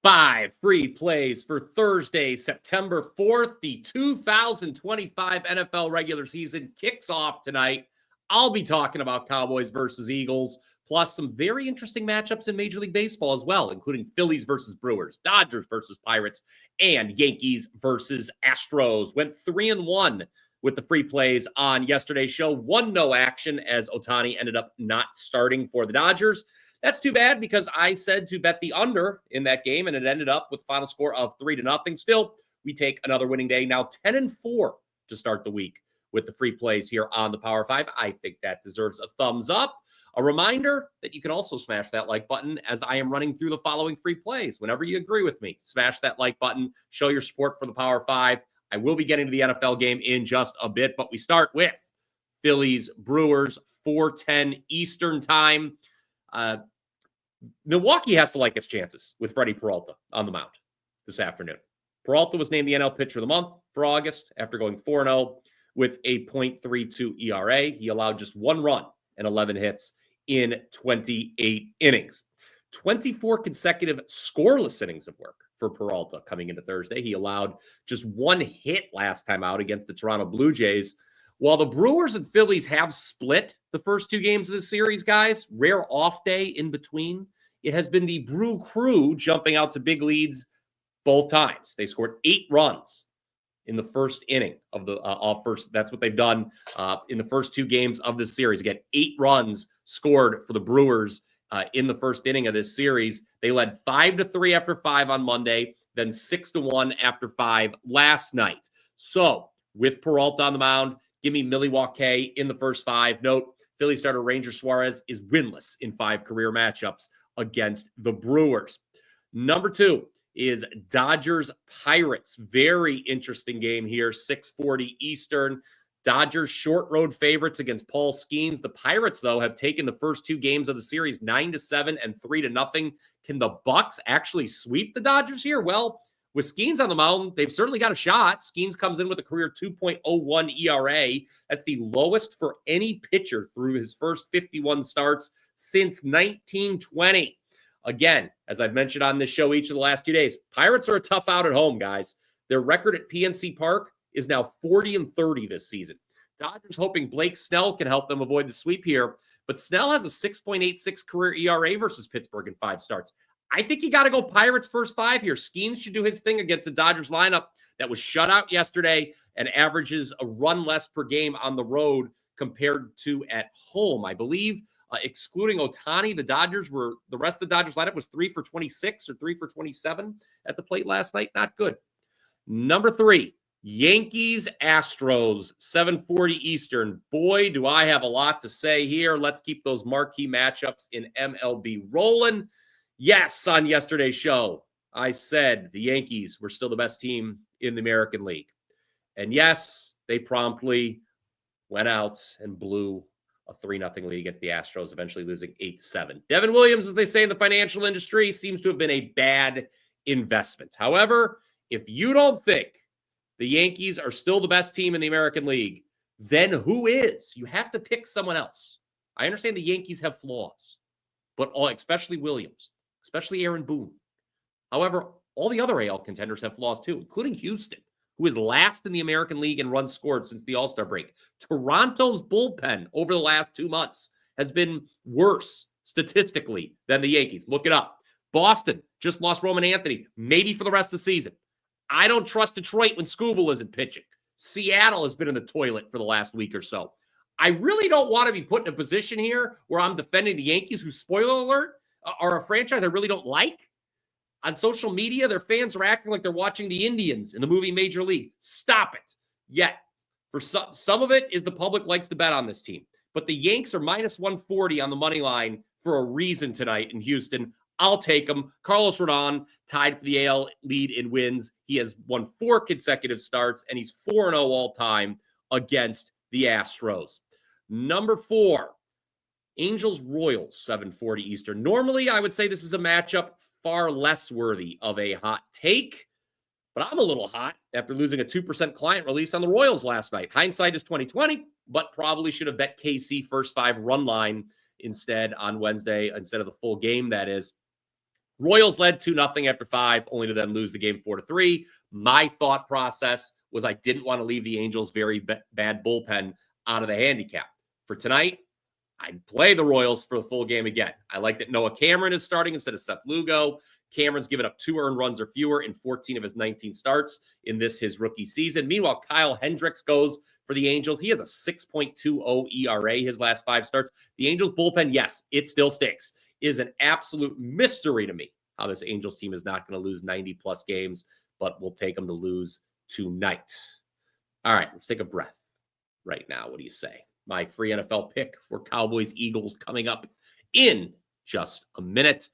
5 free plays for Thursday, September 4th. The 2025 NFL regular season kicks off tonight. I'll be talking about Cowboys versus Eagles, plus some very interesting matchups in Major League Baseball as well, including Phillies versus Brewers, Dodgers versus Pirates, and Yankees versus Astros. Went 3-1 with the free plays on yesterday's show. 1-0 action as Ohtani ended up not starting for the Dodgers. That's too bad because I said to bet the under in that game, and it ended up with a final score of 3-0. Still, we take another winning day. Now 10-4 to start the week with the free plays here on the Power 5. I think that deserves a thumbs up. A reminder that you can also smash that like button as I am running through the following free plays. Whenever you agree with me, smash that like button. Show your support for the Power 5. I will be getting to the NFL game in just a bit, but we start with Phillies, Brewers, 4:10 Eastern time. Milwaukee has to like its chances with Freddie Peralta on the mound this afternoon. Peralta was named the NL Pitcher of the Month for August after going 4-0 with a .32 ERA. He allowed just 1 run and 11 hits in 28 innings. 24 consecutive scoreless innings of work for Peralta coming into Thursday. He allowed just 1 hit last time out against the Toronto Blue Jays. While the Brewers and Phillies have split the first 2 games of the series, guys, rare off day in between, it has been the Brew Crew jumping out to big leads both times. They scored 8 runs in the first inning of the first. That's what they've done in the first 2 games of this series. Again, 8 runs scored for the Brewers in the first inning of this series. They led 5-3 after 5 on Monday, then 6-1 after 5 last night. So with Peralta on the mound, give me Milwaukee in the first 5. Note, Philly starter Ranger Suarez is winless in 5 career matchups against the Brewers. Number 2 is Dodgers Pirates. Very interesting game here, 6:40 Eastern. Dodgers short road favorites against Paul Skeens. The Pirates, though, have taken the first 2 games of the series 9-7 and 3-0. Can the Bucks actually sweep the Dodgers here? Well, with Skeens on the mound, they've certainly got a shot. Skeens comes in with a career 2.01 ERA. That's the lowest for any pitcher through his first 51 starts since 1920. Again, as I've mentioned on this show each of the last 2 days, Pirates are a tough out at home, guys. Their record at PNC Park is now 40-30 this season. Dodgers hoping Blake Snell can help them avoid the sweep here, but Snell has a 6.86 career ERA versus Pittsburgh in 5 starts. I think you got to go Pirates first 5 here. Skeens should do his thing against the Dodgers lineup that was shut out yesterday and averages a run less per game on the road compared to at home. I believe, excluding Ohtani, the rest of the Dodgers lineup was 3 for 26 or 3 for 27 at the plate last night. Not good. Number 3, Yankees Astros, 7:40 Eastern. Boy, do I have a lot to say here. Let's keep those marquee matchups in MLB rolling. Yes, on yesterday's show, I said the Yankees were still the best team in the American League. And yes, they promptly went out and blew a 3-0 lead against the Astros, eventually losing 8-7. Devin Williams, as they say in the financial industry, seems to have been a bad investment. However, if you don't think the Yankees are still the best team in the American League, then who is? You have to pick someone else. I understand the Yankees have flaws, but especially Williams. Especially Aaron Boone. However, all the other AL contenders have flaws too, including Houston, who is last in the American League in runs scored since the All-Star break. Toronto's bullpen over the last 2 months has been worse statistically than the Yankees. Look it up. Boston just lost Roman Anthony, maybe for the rest of the season. I don't trust Detroit when Scooble isn't pitching. Seattle has been in the toilet for the last week or so. I really don't want to be put in a position here where I'm defending the Yankees, who, spoiler alert, are a franchise I really don't like. On social media, their fans are acting like they're watching the Indians in the movie Major League. Stop it. Yet, for some of it is the public likes to bet on this team. But the Yanks are minus 140 on the money line for a reason tonight in Houston. I'll take them. Carlos Rodon tied for the AL lead in wins. He has won 4 consecutive starts, and he's 4-0 all time against the Astros. Number 4. Angels-Royals, 7:40 Eastern. Normally, I would say this is a matchup far less worthy of a hot take, but I'm a little hot after losing a 2% client release on the Royals last night. Hindsight is 2020, but probably should have bet KC first 5 run line instead on Wednesday, instead of the full game, that is. Royals led 2-0 after 5, only to then lose the game 4-3. My thought process was I didn't want to leave the Angels' very bad bullpen out of the handicap. For tonight, I'd play the Royals for the full game again. I like that Noah Cameron is starting instead of Seth Lugo. Cameron's given up 2 earned runs or fewer in 14 of his 19 starts in his rookie season. Meanwhile, Kyle Hendricks goes for the Angels. He has a 6.20 ERA his last 5 starts. The Angels bullpen, yes, it still stinks. Is an absolute mystery to me how this Angels team is not going to lose 90-plus games, but we'll take them to lose tonight. All right, let's take a breath right now. What do you say? My free NFL pick for Cowboys-Eagles coming up in just a minute.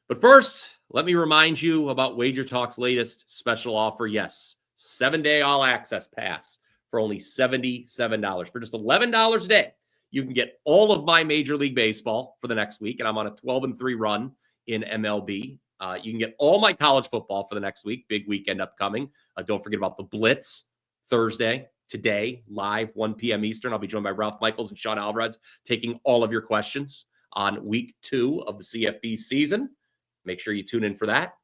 But first, let me remind you about WagerTalk's latest special offer. Yes, 7-day all-access pass for only $77. For just $11 a day, you can get all of my Major League Baseball for the next week, and I'm on a 12-3 run in MLB. You can get all my college football for the next week. Big weekend upcoming. Don't forget about the Blitz Thursday. Today, live, 1 p.m. Eastern. I'll be joined by Ralph Michaels and Sean Alvarez taking all of your questions on week 2 of the CFB season. Make sure you tune in for that.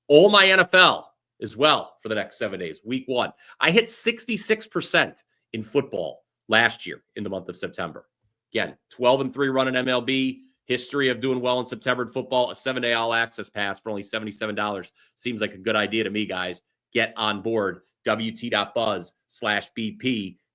All my NFL as well for the next 7 days. Week 1. I hit 66% in football last year in the month of September. Again, 12-3 run in MLB. History of doing well in September in football. A 7-day all-access pass for only $77. Seems like a good idea to me, guys. Get on board. WT.buzz/BP.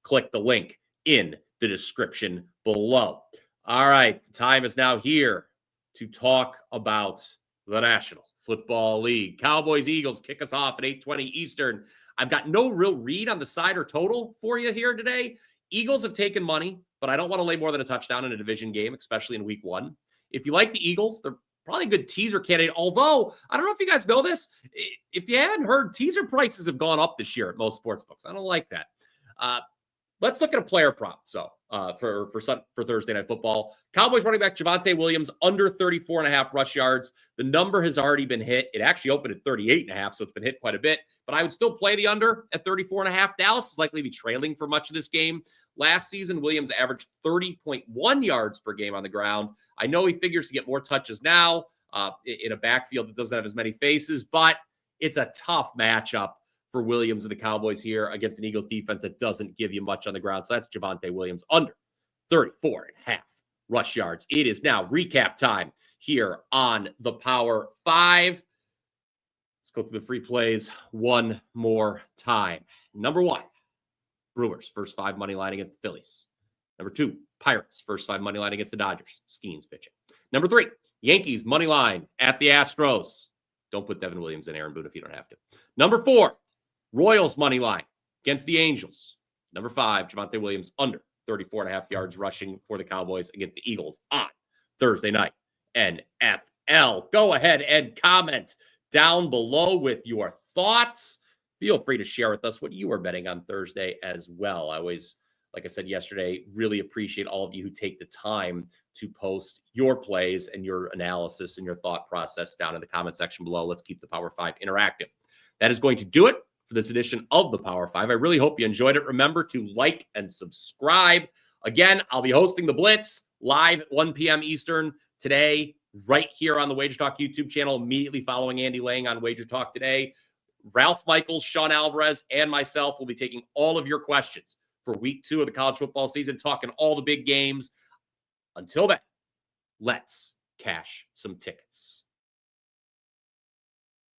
Click the link in the description below. All right, the time is now here to talk about the National Football League. Cowboys, Eagles kick us off at 8:20 Eastern. I've got no real read on the side or total for you here today. Eagles have taken money, but I don't want to lay more than a touchdown in a division game, especially in week 1. If you like the Eagles, they're probably a good teaser candidate, although I don't know if you guys know this. If you haven't heard, teaser prices have gone up this year at most sports books. I don't like that. Let's look at a player prop. So for Thursday Night Football, Cowboys running back Javonte Williams under 34.5 rush yards. The number has already been hit. It actually opened at 38.5, so it's been hit quite a bit. But I would still play the under at 34.5. Dallas is likely to be trailing for much of this game. Last season, Williams averaged 30.1 yards per game on the ground. I know he figures to get more touches now in a backfield that doesn't have as many faces, but it's a tough matchup for Williams and the Cowboys here against an Eagles defense that doesn't give you much on the ground. So that's Javonte Williams under 34.5 rush yards. It is now recap time here on the Power 5. Let's go through the free plays one more time. Number 1, Brewers, first 5 money line against the Phillies. Number 2, Pirates, first 5 money line against the Dodgers. Skeens pitching. Number 3, Yankees money line at the Astros. Don't put Devin Williams and Aaron Boone if you don't have to. Number 4, Royals money line against the Angels. Number 5, Javonte Williams under 34.5 yards rushing for the Cowboys against the Eagles on Thursday night. NFL. Go ahead and comment down below with your thoughts. Feel free to share with us what you are betting on Thursday as well. I always, like I said yesterday, really appreciate all of you who take the time to post your plays and your analysis and your thought process down in the comment section below. Let's keep the Power 5 interactive. That is going to do it for this edition of the Power 5. I really hope you enjoyed it. Remember to like and subscribe. Again, I'll be hosting the Blitz live at 1 p.m. Eastern today, right here on the WagerTalk YouTube channel, immediately following Andy Lang on WagerTalk today. Ralph Michaels, Sean Alvarez, and myself will be taking all of your questions for week 2 of the college football season, talking all the big games. Until then, let's cash some tickets.